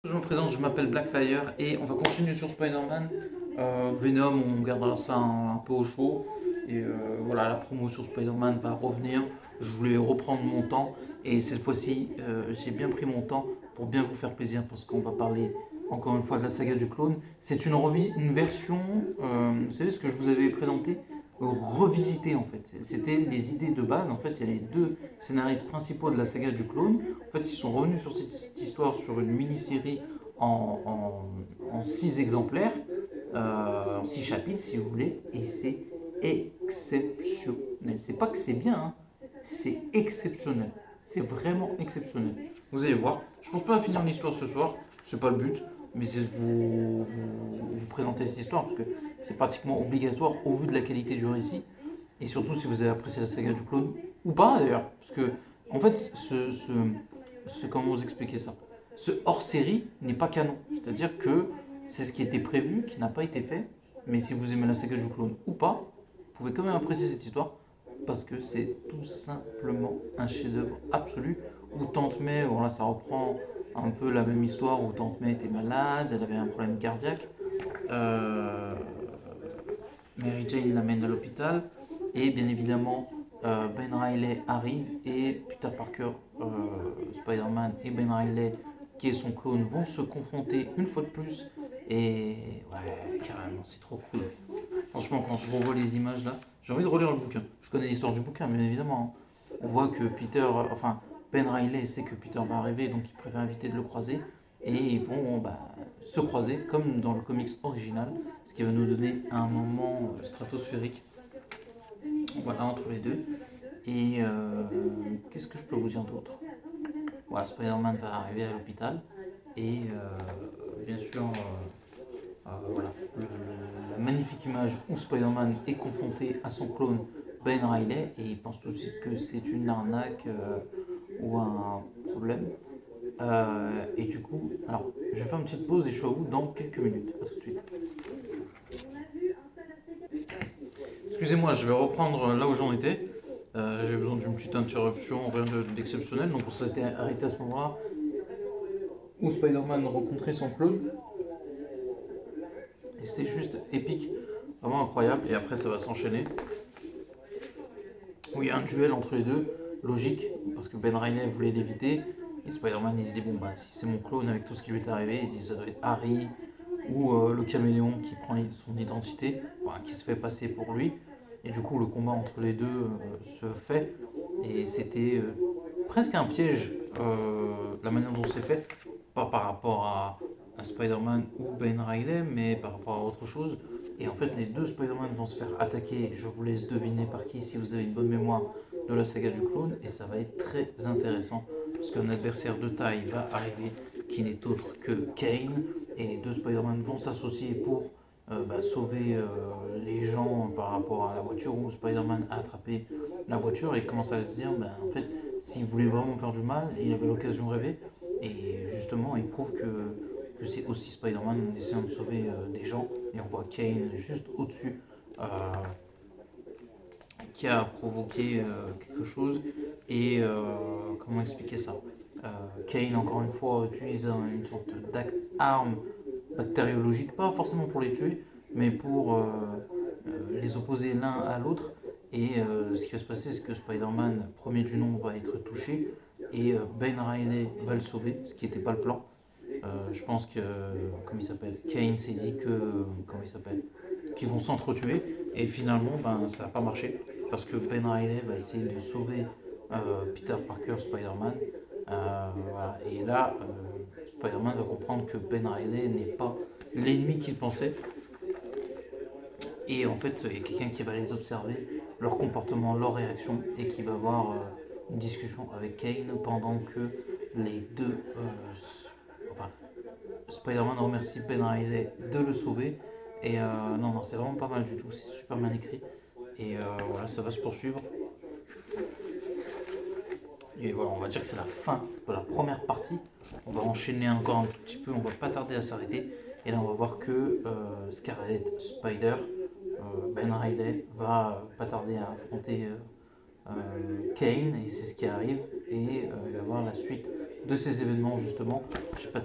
Je me présente, je m'appelle Blackfire et on va continuer sur Spider-Man. Venom, on gardera ça un peu au chaud. Et voilà, la promo sur Spider-Man va revenir. Je voulais reprendre mon temps et cette fois-ci, j'ai bien pris mon temps pour bien vous faire plaisir parce qu'on va parler encore une fois de la saga du clone. C'est une version, vous savez ce que je vous avais présenté, revisitée en fait. C'était les idées de base. En fait, il y a les deux scénaristes principaux de la saga du clone. En fait, ils sont revenus sur cette histoire sur une mini-série en 6 exemplaires, en 6 chapitres si vous voulez, et c'est exceptionnel. C'est pas que c'est bien, hein, c'est exceptionnel. C'est vraiment exceptionnel. Vous allez voir. Je pense pas finir l'histoire ce soir, c'est pas le but, mais c'est de vous présenter cette histoire parce que c'est pratiquement obligatoire au vu de la qualité du récit et surtout si vous avez apprécié la saga du clone ou pas d'ailleurs, parce que en fait, comment vous expliquer ça? Ce hors-série n'est pas canon, c'est-à-dire que c'est ce qui était prévu, qui n'a pas été fait, mais si vous aimez la saga du clone ou pas, vous pouvez quand même apprécier cette histoire parce que c'est tout simplement un chef-d'œuvre absolu. Où Tante May, voilà, ça reprend un peu la même histoire où Tante May était malade, elle avait un problème cardiaque. Euh, Mary Jane l'amène à l'hôpital et bien évidemment Ben Riley arrive et Peter Parker, Spider-Man et Ben Riley qui est son clone vont se confronter une fois de plus et ouais carrément c'est trop cool. Franchement quand je revois les images là, j'ai envie de relire le bouquin. Je connais l'histoire du bouquin bien évidemment, hein. On voit que Ben Riley sait que Peter va arriver donc il préfère éviter de le croiser et ils vont se croiser comme dans le comics original, ce qui va nous donner un moment stratosphérique voilà, entre les deux. Et qu'est-ce que je peux vous dire d'autre? Voilà, Spider-Man va arriver à l'hôpital et bien sûr, voilà, la magnifique image où Spider-Man est confronté à son clone Ben Riley et il pense tout de suite que c'est une arnaque ou un problème. Et du coup, alors, je vais faire une petite pause et je suis à vous dans quelques minutes. À tout de suite. Excusez-moi, je vais reprendre là où j'en étais. J'ai besoin d'une petite interruption, rien d'exceptionnel. Donc on s'était arrêté à ce moment-là où Spider-Man rencontrait son clone. Et c'était juste épique, vraiment incroyable. Et après ça va s'enchaîner. Où il y a un duel entre les deux, logique, parce que Ben Reilly voulait l'éviter. Et Spider-Man il se dit bon bah si c'est mon clone avec tout ce qui lui est arrivé, il se dit ça doit être Harry ou le caméléon qui prend son identité, enfin, qui se fait passer pour lui. Et du coup le combat entre les deux se fait. Et c'était presque un piège la manière dont c'est fait, pas par rapport à Spider-Man ou Ben Reilly, mais par rapport à autre chose. Et en fait, les deux Spider-Man vont se faire attaquer. Je vous laisse deviner par qui si vous avez une bonne mémoire de la saga du clone. Et ça va être très intéressant parce qu'un adversaire de taille va arriver qui n'est autre que Kane. Et les deux Spider-Man vont s'associer pour sauver les gens par rapport à la voiture où Spider-Man a attrapé la voiture et commence à se dire en fait, s'il voulait vraiment faire du mal, il avait l'occasion de rêver. Et justement, il prouve que c'est aussi Spider-Man en essayant de sauver des gens. Et on voit Kane juste au-dessus qui a provoqué quelque chose. Et comment expliquer ça? Kane, encore une fois, utilise une sorte d'arme bactériologique, pas forcément pour les tuer, mais pour les opposer l'un à l'autre. Et ce qui va se passer, c'est que Spider-Man, premier du nom, va être touché et Ben Riley va le sauver, ce qui n'était pas le plan. Je pense que, comme il s'appelle, Kane s'est dit que, comment il s'appelle, qu'ils vont s'entretuer. Et finalement, ça n'a pas marché. Parce que Ben Riley va essayer de sauver Peter Parker, Spider-Man. Voilà. Et là, Spider-Man va comprendre que Ben Riley n'est pas l'ennemi qu'il pensait. Et en fait, il y a quelqu'un qui va les observer, leur comportement, leurs réactions, et qui va avoir une discussion avec Kane pendant que les deux enfin, Spider-Man remercie Ben Riley de le sauver. Et non, non, c'est vraiment pas mal du tout, c'est super bien écrit. Et voilà, ça va se poursuivre. Et voilà, on va dire que c'est la fin de la première partie. On va enchaîner encore un tout petit peu, on va pas tarder à s'arrêter. Et là, on va voir que Scarlet Spider, Ben Riley, va pas tarder à affronter Kane, et c'est ce qui arrive. Et il va y avoir la suite de ces événements, justement. Je vais pas